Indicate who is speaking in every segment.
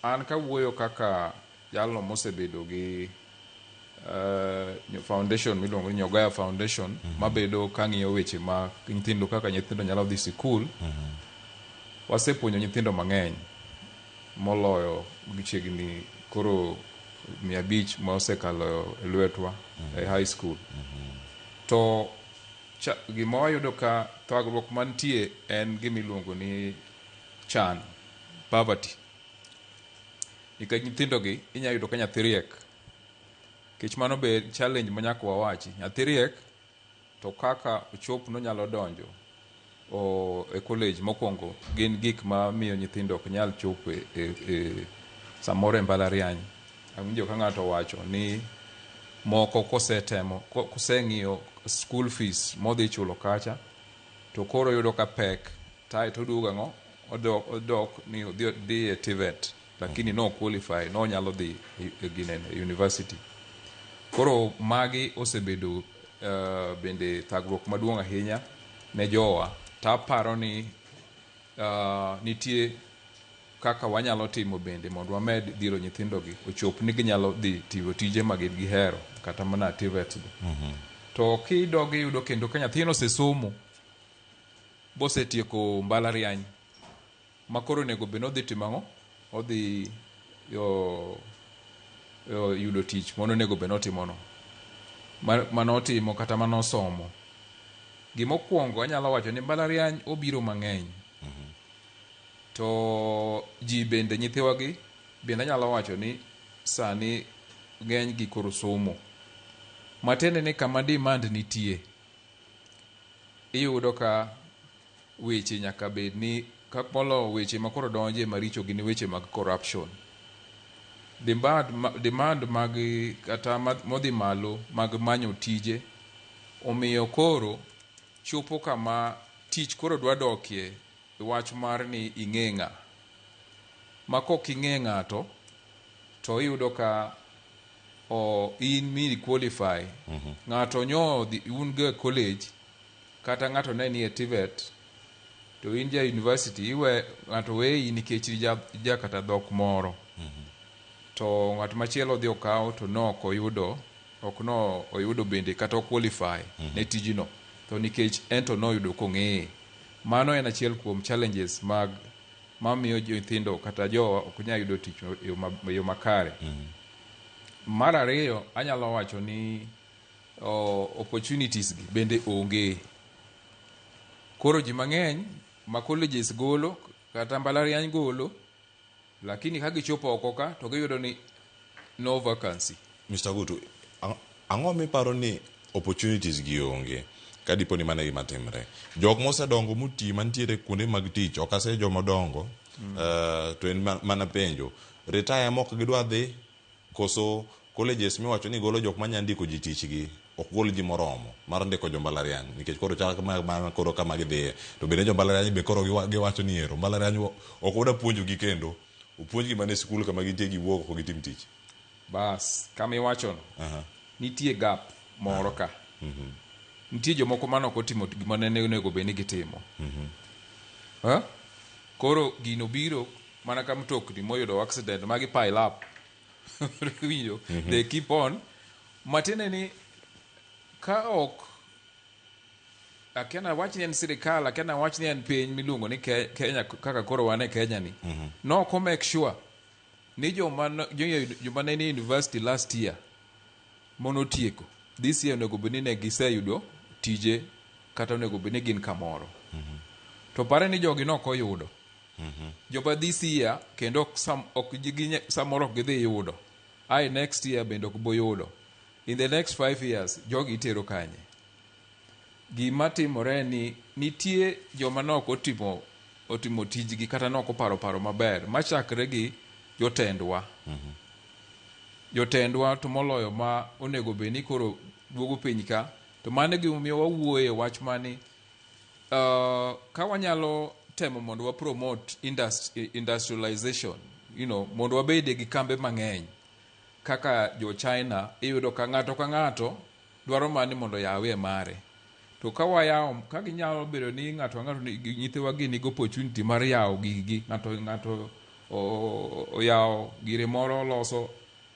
Speaker 1: an kawuoyo kaka jalno mosebedo gi foundation miluongo ni Nyogaya Foundation mabedo kang'iyo weche ma nyithindo kaka nyithindo nyalo dhi sikul. Wasepuonjo nyithindo mang'eny moloyo gichiegni koro 500 ma osekalo e lwetwa e high school. To gima wayudo ka thagruok mantie en gimiluongo ni chan, poverty. Nikech nyithindogi inyalo yudo ka nyathi riek. Kech mano be challenge ma nyaka wawachi. Nyathi riek to kaka ochop nonyalo donjo e college mokwongo gin gik ma miyo nyithindo ok nyal chopo e samoro e mbalariany. Awinjo ka ng'ato wacho ni moko koseng'iyo school fees modhi chulo kacha to koro yudo ka pek tae to oduogo ang'o odok ni dhi e TVET lakini no qualify no nyalo dhi e university. Koro magi osebedo bende thagruok maduong' ahinya ne jowa. Taparo ni nitie kaka wanyalo timo bende mondo wamed dhiro nyithindogi ochop ni ginyalo dhi tiyo tije ma gihero kata mana TVET. To kidogi yudo kendo ka nyathino osesomo bosetieko mbalariany ma koro onego bed nodhi timo ang'o, odhi yudo tich mono onego bed notimono manotimo kata manosomo. Gimokwongo anyalo wacho ni mbalariany obiro mang'eny. To ji bende nyithiwagi bende anyalo wacho ni sani ng'eny gi koro somo. Matiende ni kama demand nitie iyudo ka weche nyaka bed ni kakolo weche ma koro donje maricho gini weche mag corruption. Demand mag kata modhi malo mag manyo tije omiyo koro chopo kama tich koro dwa dokie wach mar ni ing'e ng'a. Ma kok ing'e ng'ato to iyudo ka in miri qualify. Ng'ato nyo un go college kata ng'ato ne ni e TVET to in ja university iwe ng'ato weyi nikech ja kata dhok moro. To ng'at machielo dhi okawo to nok oyudo bende kata qualify ne tijino. To nikech ento noyudo kong'eye. Mano en achiel kuom challenges mamiyo nyithindo kata jowa ok nyal yudo tich e yo makare. Mar ariyo anyalo wacho ni opportunities gi bende onge. Koro ji mang'eny ma colleges golo kata mbalariany golo lakini ka gichopo oko ka to giyudo ni no vacancy.
Speaker 2: Mr. Gutu, ang'o miparo ni opportunities gi onge ka dipo ni mane gima timre? Jok mosedongo muti mantiere kuonde mag tich ok ase joma dongo to en mana penjo retire mok gidwa dhi koso colleges miwacho ni golo jok manya ndiko ji tich gi ok gol ji moromo mar ndiko jo mbalariany nikech koro chak ma koro kama gidhiye to bende jo mbalariany be koro giwacho ni ero mbalariany ok oda puonjo gi kendo upuonj gi mane skul kama gintie giwuok ok gitim tich.
Speaker 1: Bas kama iwacho nitie gap moro ka. Nitie jomoko mano ok otimo gima ne onego bed ni gitimo. Koro gino biro mana ka mtokni moyudo accident magi pile up. They keep on. Matiende ni ka ok akiana wach ni en sirikal, akiana wach ni en piny miluongo ni Kenya kaka koro wane Kenya ni. No ko make sure ni joma ne ni university last year monotieko this year onego bed ni ne giseyudo tije kata onego bed ni gin kamoro. To pare ni jogi no koyudo. Joba this year kendo samoro ok gidhi yudo. Next year bende ok boyudo. In the next 5 years jogi itero kanye. Gima timore ni nitie joma nok otimo tijgi kata nok oparo maber machakre gi jotendwa. Jotendwa to moloyo ma onego bed ni koro duogo piny ka to mane gimomiyo wawuoye wach mani ka wanyalo temo mondo wa promote industrialization, mondo wabede gi kambe mang'eny kaka jo China iyudo ka ng'ato dwaro mani mondo yawe mare. To ka wayawo ka ginyalo bedo ni ng'ato nyithiwa gi nigo opportunity mar yawo gigi ng'ato oyawo gire moro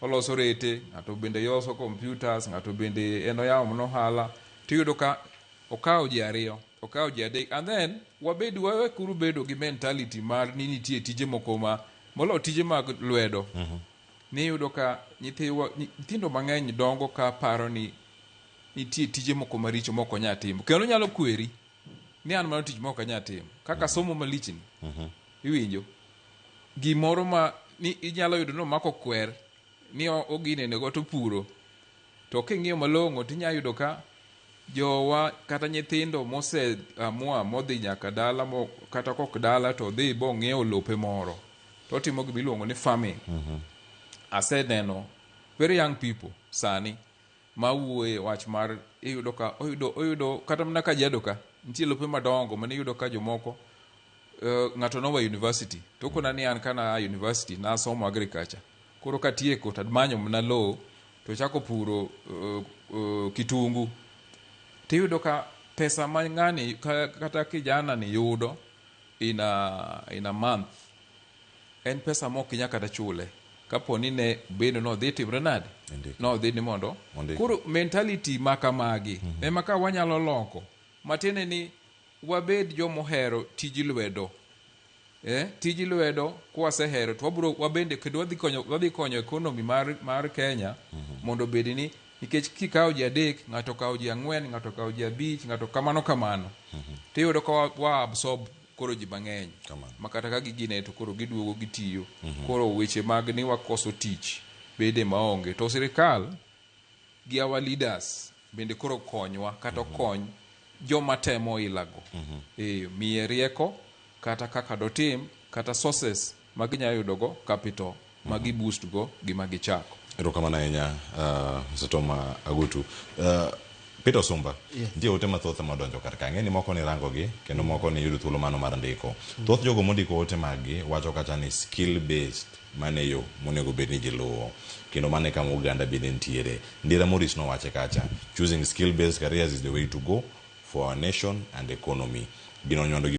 Speaker 1: oloso rete, ng'ato bende yoso computers, ng'ato bende en oyawo mno ohala, tiyudo ka okawo ji ariyo, okawo ji adek, and then wawekuru bedo gi mentality mar ni nitie tije moko molo tije mag lwedo. Niyudo ka nyithindo mang'eny dongo ka paro ni nitie tije moko maricho moko nya timo, kendo nyalo kweri ni an mano tich moko nya timo, kaka somo malichni. Iwinjo gimoro ma ni inyalo yudo no mako kwer ni ogine nego to puro, to king'iyo malong'o tinya yudo ka jowa kata nyithindo mose amua modhi nyaka dala kata kok dala to dhi bo ng'iewo lope moro to timo gimiluongo ni farming. Aseneno very young people sani mawuoye wach mar iyudo ka oyudo kata mana ka jado ka nitie lope madongo mane iyudo ka jomoko ng'ato nowa university to kona ni an kana university na somo agriculture, koro katieko tadmanyo mna low to chako puro kitungu, tiyudo ka pesa ma ng'ani kata kijana ni yudo in a month en pesa mok inya kata chule kapo ni ne bedo no dhi timre nade no dhi ni mondo koro mentality makamagi ema ka wanyalo loko matene ni wabed jomohero tiji lwedo. Tiji lwedo kwasehero to wabende kendo wadhi konyo economy mar Kenya mondo bedi ni nikech kikawo ji adek, ng'ato kawo ji ang'wen, ng'ato kawo ji abich, ng'ato kamano tiyudo ka wa absorb koro ji mang'eny makata ka gigine to koro giduogo gitiyo. Koro weche mag ni wakoso tich bede maonge, to sirikal gi our leaders bende koro konywa kata kony joma temo ilago miye rieko kata kaka dotim kata sources maginya yudogo capital magi boost go gima gichako.
Speaker 2: Erokamano ahinya Mr.Tom Agutu. Peter Osumba, ndiye ote mathoth madonjo kar ka ng'eni moko ni rango gi kendo moko ni yudo thuolo mano mar ndiko. Thoth jogo mondiko ote magi wacho kata ni skill based mane yo monego bed ni ji luwo kendo mane kama Uganda bende ntiere. Ndira Morris no wache kacha, choosing skill based careers is the way to go for our nation and economy. Gino nyondo